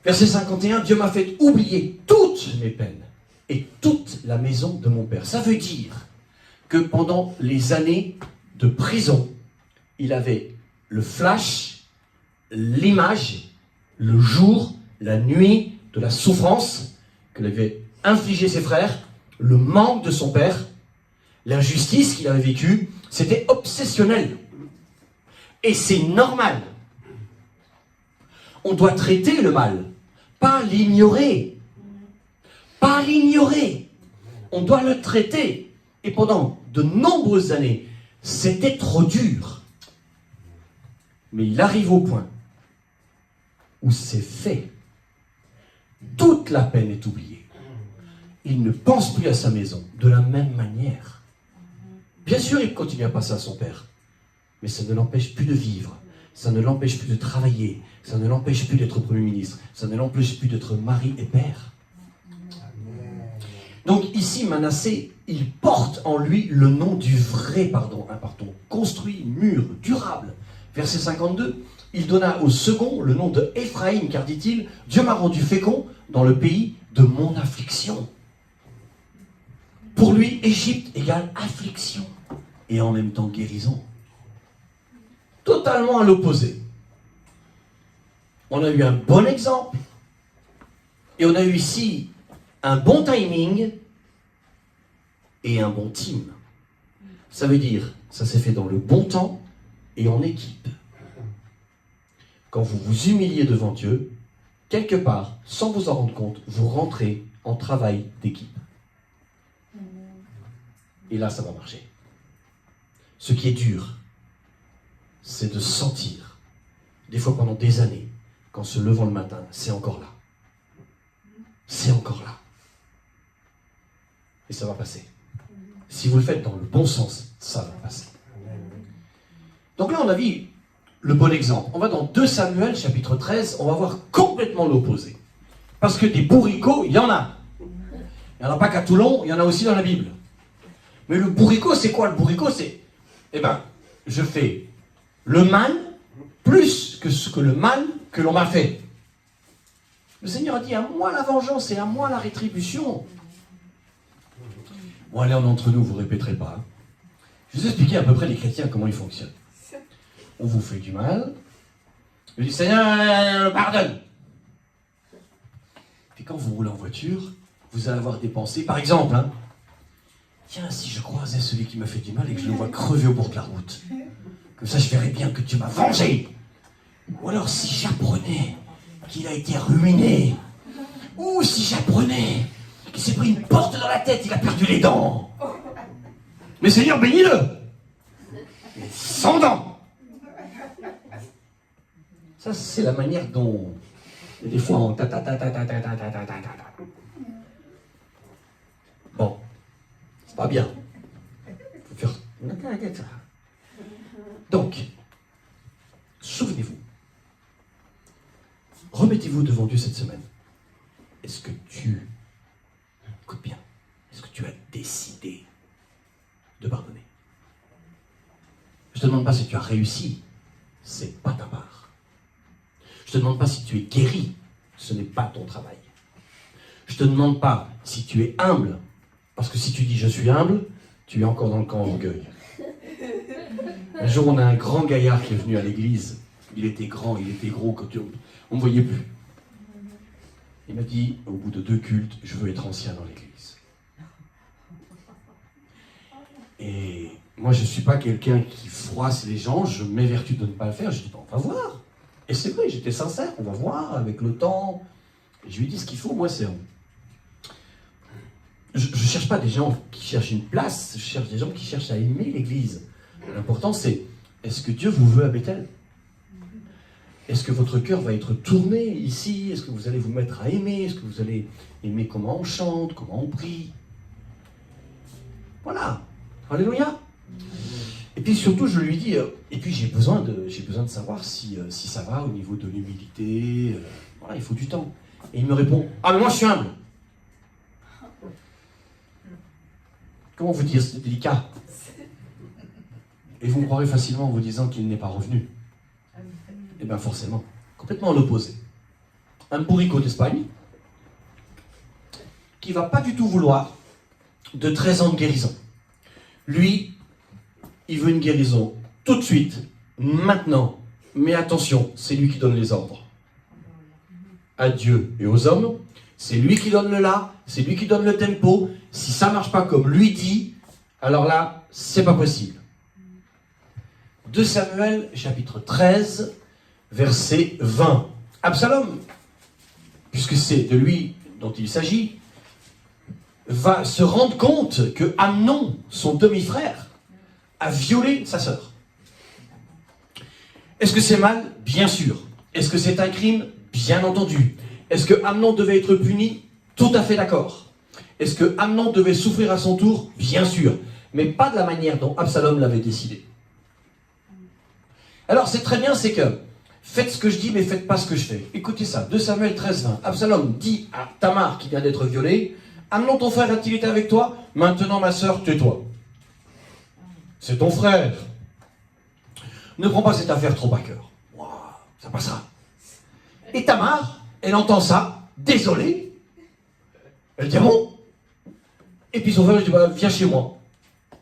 Verset 51, Dieu m'a fait oublier toutes mes peines et toute la maison de mon père. Ça veut dire que pendant les années de prison, il avait le flash, l'image, le jour, la nuit de la souffrance que l'avaient infligé ses frères, le manque de son père, l'injustice qu'il avait vécue. C'était obsessionnel. Et c'est normal. On doit traiter le mal, pas l'ignorer. Pas l'ignorer. On doit le traiter. Et pendant de nombreuses années, c'était trop dur. Mais il arrive au point où c'est fait. Toute la peine est oubliée. Il ne pense plus à sa maison de la même manière. Bien sûr, il continue à penser à son père. Mais ça ne l'empêche plus de vivre. Ça ne l'empêche plus de travailler. Ça ne l'empêche plus d'être Premier ministre. Ça ne l'empêche plus d'être mari et père. Donc ici, Manassé, il porte en lui le nom du vrai pardon. Un pardon construit, mûr, durable. Verset 52, il donna au second le nom de Éphraïm, car dit-il, Dieu m'a rendu fécond dans le pays de mon affliction. Pour lui, Égypte égale affliction et en même temps guérison. Totalement à l'opposé. On a eu un bon exemple et on a eu ici un bon timing et un bon team. Ça veut dire, ça s'est fait dans le bon temps et en équipe. Quand vous vous humiliez devant Dieu, quelque part, sans vous en rendre compte, vous rentrez en travail d'équipe. Et là, ça va marcher. Ce qui est dur, c'est de sentir, des fois pendant des années, qu'en se levant le matin, c'est encore là. C'est encore là. Et ça va passer. Si vous le faites dans le bon sens, ça va passer. Donc là, on a vu le bon exemple. On va dans 2 Samuel, chapitre 13, on va voir complètement l'opposé. Parce que des bourricots, il y en a. Il n'y en a pas qu'à Toulon, il y en a aussi dans la Bible. Mais le bourricot, c'est quoi le bourricot? C'est, je fais le mal plus que ce que le mal que l'on m'a fait. Le Seigneur a dit, à moi la vengeance et à moi la rétribution. Bon, allez, entre nous, vous ne répéterez pas. Je vais vous expliquer à peu près les chrétiens comment ils fonctionnent. On vous fait du mal. Je dis, Seigneur, pardonne. Puis quand vous roulez en voiture, vous allez avoir des pensées, par exemple, tiens, si je croisais celui qui m'a fait du mal et que je le vois crever au bord de la route, comme ça je verrais bien que Dieu m'a vengé. Ou alors si j'apprenais qu'il a été ruiné, ou si j'apprenais qu'il s'est pris une porte dans la tête, il a perdu les dents. Mais Seigneur, bénis-le. Mais sans dents. Ça, c'est la manière dont, des fois, on Bon, c'est pas bien. Faut faire... Donc, souvenez-vous, remettez-vous devant Dieu cette semaine. Est-ce que tu, écoute bien, est-ce que tu as décidé de pardonner? Je ne te demande pas si tu as réussi, c'est pas ta part. Je ne te demande pas si tu es guéri, ce n'est pas ton travail. Je ne te demande pas si tu es humble, parce que si tu dis je suis humble, tu es encore dans le camp orgueil. Un jour, on a un grand gaillard qui est venu à l'église. Il était grand, il était gros, on ne me voyait plus. Il m'a dit, au bout de 2 cultes, je veux être ancien dans l'église. Et moi, je ne suis pas quelqu'un qui froisse les gens, je m'évertue de ne pas le faire. Je dis, on va voir. Et c'est vrai, j'étais sincère, on va voir avec le temps. Et je lui dis ce qu'il faut, moi, c'est... Je ne cherche pas des gens qui cherchent une place, je cherche des gens qui cherchent à aimer l'église. L'important, c'est, est-ce que Dieu vous veut à Bethel? Est-ce que votre cœur va être tourné ici? Est-ce que vous allez vous mettre à aimer? Est-ce que vous allez aimer comment on chante, comment on prie? Voilà. Alléluia. Et puis surtout, je lui dis, et puis j'ai besoin de savoir si ça va au niveau de l'humilité. Voilà, il faut du temps. Et il me répond, ah mais moi je suis humble. Comment vous dire, c'est délicat. Et vous me croirez facilement en vous disant qu'il n'est pas revenu. Eh bien forcément, complètement à l'opposé. un bourricot d'Espagne, qui ne va pas du tout vouloir de 13 ans de guérison. Lui, il veut une guérison tout de suite, maintenant. Mais attention, c'est lui qui donne les ordres. À Dieu et aux hommes, c'est lui qui donne le là, c'est lui qui donne le tempo. Si ça ne marche pas comme lui dit, alors là, c'est pas possible. 2 Samuel, chapitre 13, verset 20. Absalom, puisque c'est de lui dont il s'agit, va se rendre compte que Amnon, son demi-frère, a violé sa sœur. Est-ce que c'est mal? Bien sûr. Est-ce que c'est un crime? Bien entendu. Est-ce que Amnon devait être puni? Tout à fait d'accord. Est-ce que Amnon devait souffrir à son tour? Bien sûr. Mais pas de la manière dont Absalom l'avait décidé. Alors c'est très bien, c'est que faites ce que je dis, mais faites pas ce que je fais. Écoutez ça, 2 Samuel 13, 20. Absalom dit à Tamar, qui vient d'être violée, Amnon, ton frère a-t-il été avec toi? Maintenant, ma sœur, tais-toi. C'est ton frère. Ne prends pas cette affaire trop à cœur. Wow, ça passera. Et Tamar, elle entend ça, désolée. Elle dit, ah bon? Et puis son frère, il dit, bah, viens chez moi.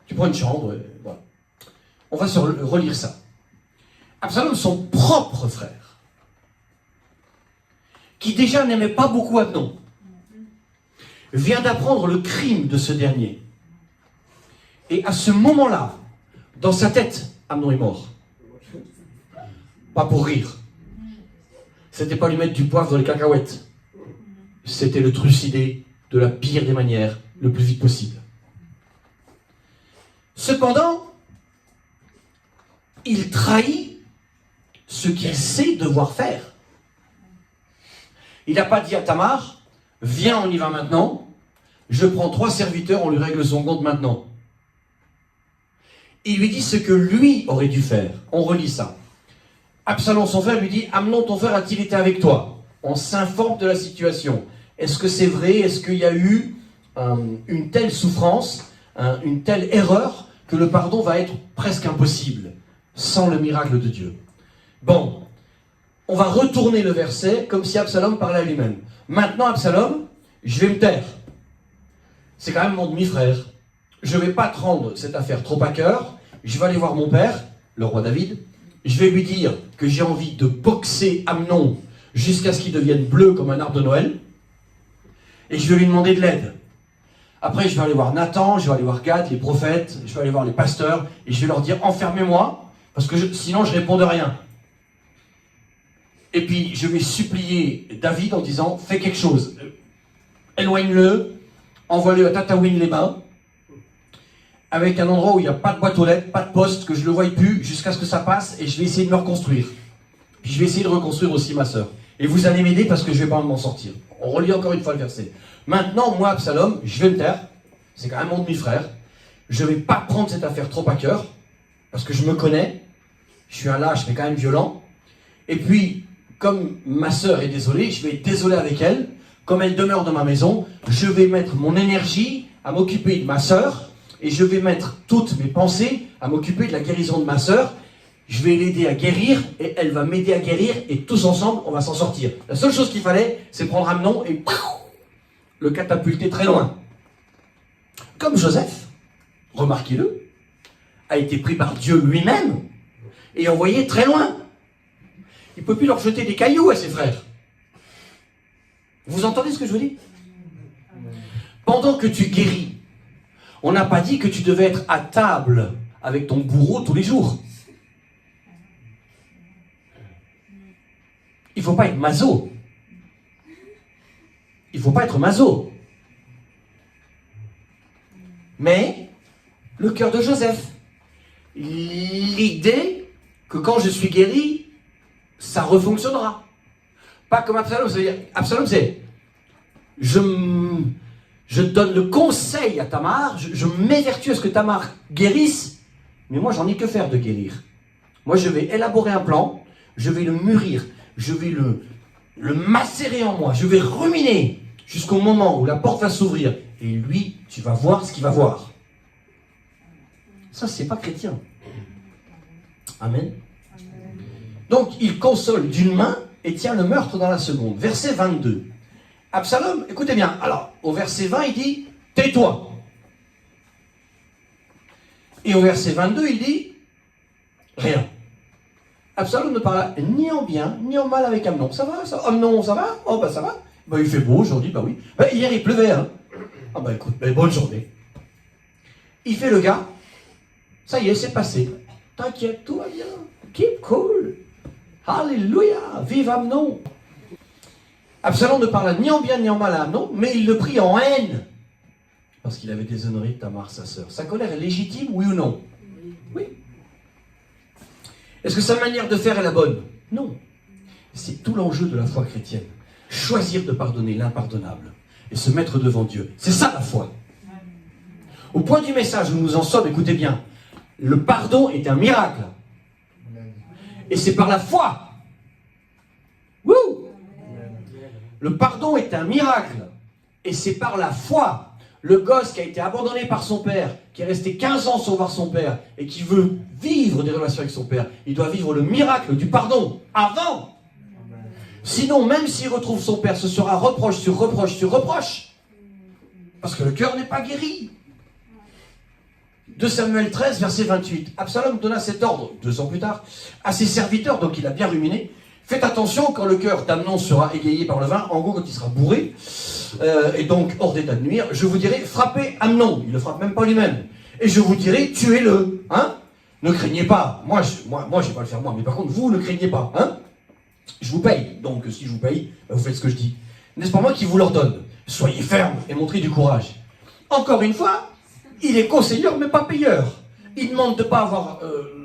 Tu prends une chambre, et voilà. On va se relire ça. Absalom, son propre frère, qui déjà n'aimait pas beaucoup Amnon, vient d'apprendre le crime de ce dernier. Et à ce moment-là, dans sa tête, Amnon est mort. Pas pour rire. C'était pas lui mettre du poivre dans les cacahuètes. C'était le trucider de la pire des manières, le plus vite possible. Cependant, il trahit ce qu'il sait devoir faire. Il n'a pas dit à Tamar, viens, on y va maintenant, je prends 3 serviteurs, on lui règle son compte maintenant. Il lui dit ce que lui aurait dû faire. On relit ça. Absalom, son frère, lui dit, Amnon, ton frère, a-t-il été avec toi? On s'informe de la situation. Est-ce que c'est vrai? Est-ce qu'il y a eu une telle souffrance, une telle erreur, que le pardon va être presque impossible, sans le miracle de Dieu? Bon, on va retourner le verset comme si Absalom parlait à lui-même. Maintenant, Absalom, je vais me taire. C'est quand même mon demi-frère. Je ne vais pas prendre cette affaire trop à cœur. Je vais aller voir mon père, le roi David. Je vais lui dire que j'ai envie de boxer Amnon jusqu'à ce qu'il devienne bleu comme un arbre de Noël. Et je vais lui demander de l'aide. Après, je vais aller voir Nathan, je vais aller voir Gad, les prophètes, je vais aller voir les pasteurs, et je vais leur dire, enfermez-moi, parce que sinon je ne réponds de rien. Et puis, je vais supplier David en disant, fais quelque chose. Éloigne-le, envoie-le à Tataouine-les-Bains, avec un endroit où il n'y a pas de boîte aux lettres, pas de poste, que je ne le voie plus, jusqu'à ce que ça passe, et je vais essayer de me reconstruire. Puis je vais essayer de reconstruire aussi ma sœur. Et vous allez m'aider parce que je ne vais pas m'en sortir. On relit encore une fois le verset. Maintenant, moi, Absalom, je vais me taire. C'est quand même mon demi-frère. Je ne vais pas prendre cette affaire trop à cœur, parce que je me connais. Je suis un lâche, mais quand même violent. Et puis, comme ma sœur est désolée, je vais être désolé avec elle. Comme elle demeure dans ma maison, je vais mettre mon énergie à m'occuper de ma sœur, et je vais mettre toutes mes pensées à m'occuper de la guérison de ma sœur. Je vais l'aider à guérir, et elle va m'aider à guérir, et tous ensemble, on va s'en sortir. La seule chose qu'il fallait, c'est prendre Amnon et le catapulter très loin. Comme Joseph, remarquez-le, a été pris par Dieu lui-même et envoyé très loin. Il ne peut plus leur jeter des cailloux à ses frères. Vous entendez ce que je vous dis? Pendant que tu guéris, on n'a pas dit que tu devais être à table avec ton bourreau tous les jours. Il ne faut pas être maso. Il ne faut pas être maso. Mais, le cœur de Joseph. L'idée que quand je suis guéri, ça refonctionnera. Pas comme Absalom. C'est-à-dire, Absalom, c'est... Je donne le conseil à Tamar, je m'évertue à ce que Tamar guérisse, mais moi, j'en ai que faire de guérir. Moi, je vais élaborer un plan, je vais le mûrir, je vais le macérer en moi, je vais ruminer jusqu'au moment où la porte va s'ouvrir. Et lui, tu vas voir ce qu'il va voir. Ça, c'est pas chrétien. Amen. Donc, il console d'une main et tient le meurtre dans la seconde. Verset 22. Absalom, écoutez bien, alors, au verset 20, il dit, tais-toi. Et au verset 22, il dit, rien. Absalom ne parla ni en bien, ni en mal avec Amnon. Ça va, ça? Amnon, ça va? Oh, bah ça va. Bah, il fait beau aujourd'hui, bah oui. Bah, hier, il pleuvait, hein. Ah, bah écoute, bah, bonne journée. Il fait le gars, ça y est, c'est passé. T'inquiète, tout va bien. Keep cool. Alléluia, vive Amnon. Absalom ne parla ni en bien ni en mal à Amnon, mais il le prit en haine, parce qu'il avait déshonoré Tamar, sa sœur. Sa colère est légitime, oui ou non? Oui. Est-ce que sa manière de faire est la bonne? Non. C'est tout l'enjeu de la foi chrétienne. Choisir de pardonner l'impardonnable et se mettre devant Dieu. C'est ça la foi. Au point du message où nous en sommes, écoutez bien, le pardon est un miracle. Et c'est par la foi. Wouh! Le pardon est un miracle. Et c'est par la foi. Le gosse qui a été abandonné par son père, qui est resté 15 ans sans voir son père, et qui veut vivre des relations avec son père, il doit vivre le miracle du pardon avant. Sinon, même s'il retrouve son père, ce sera reproche sur reproche sur reproche. Parce que le cœur n'est pas guéri. 2 Samuel 13, verset 28. Absalom donna cet ordre, 2 ans plus tard, à ses serviteurs, donc il a bien ruminé. Faites attention quand le cœur d'Amnon sera égayé par le vin, en gros quand il sera bourré, et donc hors d'état de nuire, je vous dirai, frappez Amnon. Il ne le frappe même pas lui-même. Et je vous dirai, tuez-le. Hein? Ne craignez pas. Moi, je ne vais pas le faire moi, mais par contre, vous ne craignez pas. Hein? Je vous paye. Donc si je vous paye, bah, vous faites ce que je dis. N'est-ce pas moi qui vous l'ordonne? Soyez ferme et montrez du courage. Encore une fois, il est conseilleur mais pas payeur. Il demande de ne pas avoir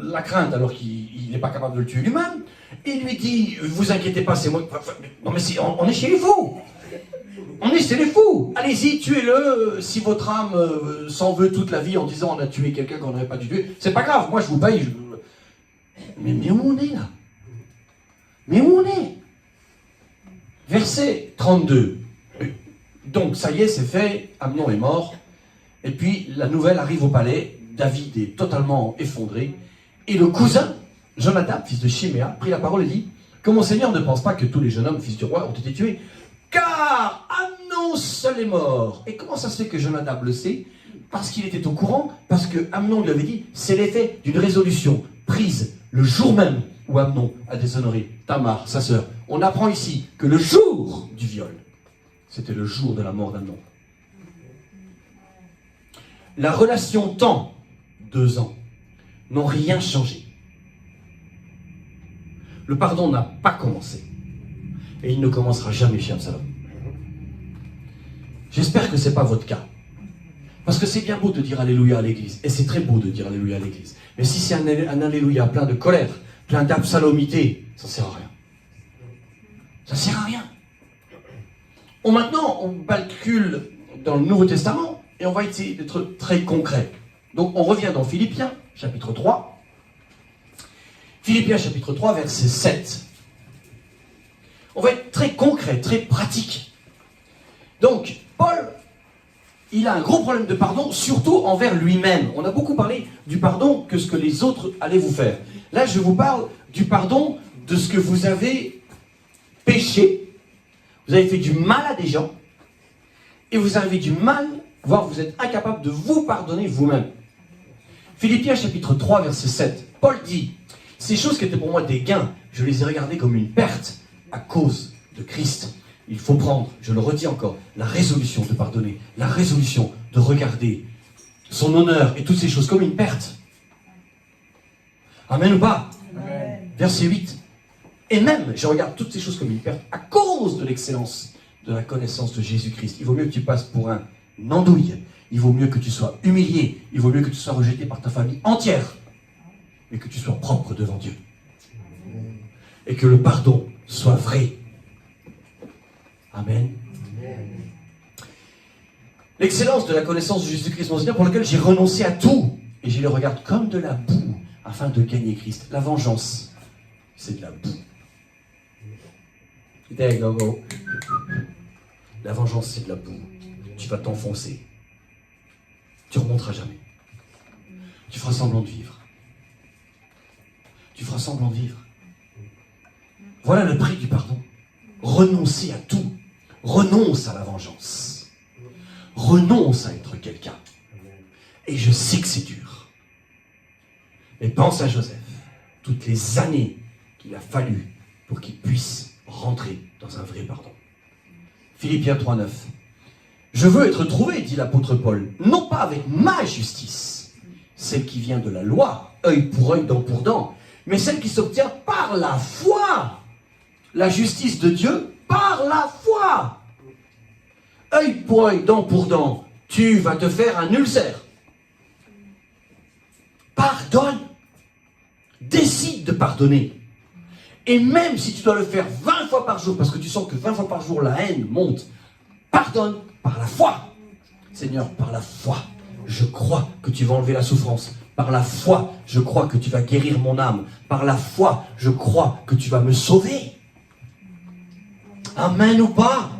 la crainte alors qu'il n'est pas capable de le tuer lui-même. Il lui dit, vous inquiétez pas, c'est moi. Non mais on est chez les fous. On est chez les fous. Allez-y, tuez-le. Si votre âme s'en veut toute la vie en disant on a tué quelqu'un qu'on n'aurait pas dû tuer, c'est pas grave, moi je vous paye. Mais où on est là? Mais où on est? Verset 32. Donc ça y est, c'est fait, Amnon est mort. Et puis la nouvelle arrive au palais, David est totalement effondré. Et le cousin, Jonathan, fils de Chiméa, prit la parole et dit, que mon Seigneur ne pense pas que tous les jeunes hommes, fils du roi, ont été tués, car Amnon seul est mort. Et comment ça se fait que Jonathan le sait? Parce qu'il était au courant, parce que Amnon lui avait dit, c'est l'effet d'une résolution prise le jour même où Amnon a déshonoré Tamar, sa sœur. On apprend ici que le jour du viol, c'était le jour de la mort d'Amnon. La relation temps, 2 ans, n'ont rien changé. Le pardon n'a pas commencé. Et il ne commencera jamais chez Absalom. J'espère que ce n'est pas votre cas. Parce que c'est bien beau de dire Alléluia à l'église. Et c'est très beau de dire Alléluia à l'église. Mais si c'est un Alléluia plein de colère, plein d'absalomité, ça ne sert à rien. Ça ne sert à rien. Maintenant, on bascule dans le Nouveau Testament et on va essayer d'être très concret. Donc on revient dans Philippiens, chapitre 3. Philippiens, chapitre 3, verset 7. On va être très concret, très pratique. Donc, Paul, il a un gros problème de pardon, surtout envers lui-même. On a beaucoup parlé du pardon que ce que les autres allaient vous faire. Là, je vous parle du pardon de ce que vous avez péché, vous avez fait du mal à des gens, et vous avez du mal, voire vous êtes incapable de vous pardonner vous-même. Philippiens chapitre 3, verset 7. Paul dit, ces choses qui étaient pour moi des gains, je les ai regardées comme une perte à cause de Christ. Il faut prendre, je le redis encore, la résolution de pardonner, la résolution de regarder son honneur et toutes ces choses comme une perte. Amen ou pas? Amen. Verset 8. Et même, je regarde toutes ces choses comme une perte à cause de l'excellence de la connaissance de Jésus-Christ. Il vaut mieux que tu passes pour un andouille. Il vaut mieux que tu sois humilié. Il vaut mieux que tu sois rejeté par ta famille entière. Mais que tu sois propre devant Dieu. Et que le pardon soit vrai. Amen. L'excellence de la connaissance de Jésus-Christ, mon Seigneur, pour lequel j'ai renoncé à tout. Et je le regarde comme de la boue afin de gagner Christ. La vengeance, c'est de la boue. There you go. La vengeance, c'est de la boue. Tu vas t'enfoncer. Tu ne remonteras jamais. Tu feras semblant de vivre. Tu feras semblant de vivre. Voilà le prix du pardon. Renoncer à tout. Renonce à la vengeance. Renonce à être quelqu'un. Et je sais que c'est dur. Mais pense à Joseph. Toutes les années qu'il a fallu pour qu'il puisse rentrer dans un vrai pardon. Philippiens 3,9. Je veux être trouvé, dit l'apôtre Paul, non pas avec ma justice, celle qui vient de la loi, œil pour œil, dent pour dent, mais celle qui s'obtient par la foi. La justice de Dieu par la foi. Œil pour œil, dent pour dent, tu vas te faire un ulcère. Pardonne. Décide de pardonner. Et même si tu dois le faire 20 fois par jour, parce que tu sens que 20 fois par jour la haine monte, pardonne par la foi. Seigneur, par la foi, je crois que tu vas enlever la souffrance. Par la foi, je crois que tu vas guérir mon âme. Par la foi, je crois que tu vas me sauver. Amen ou pas?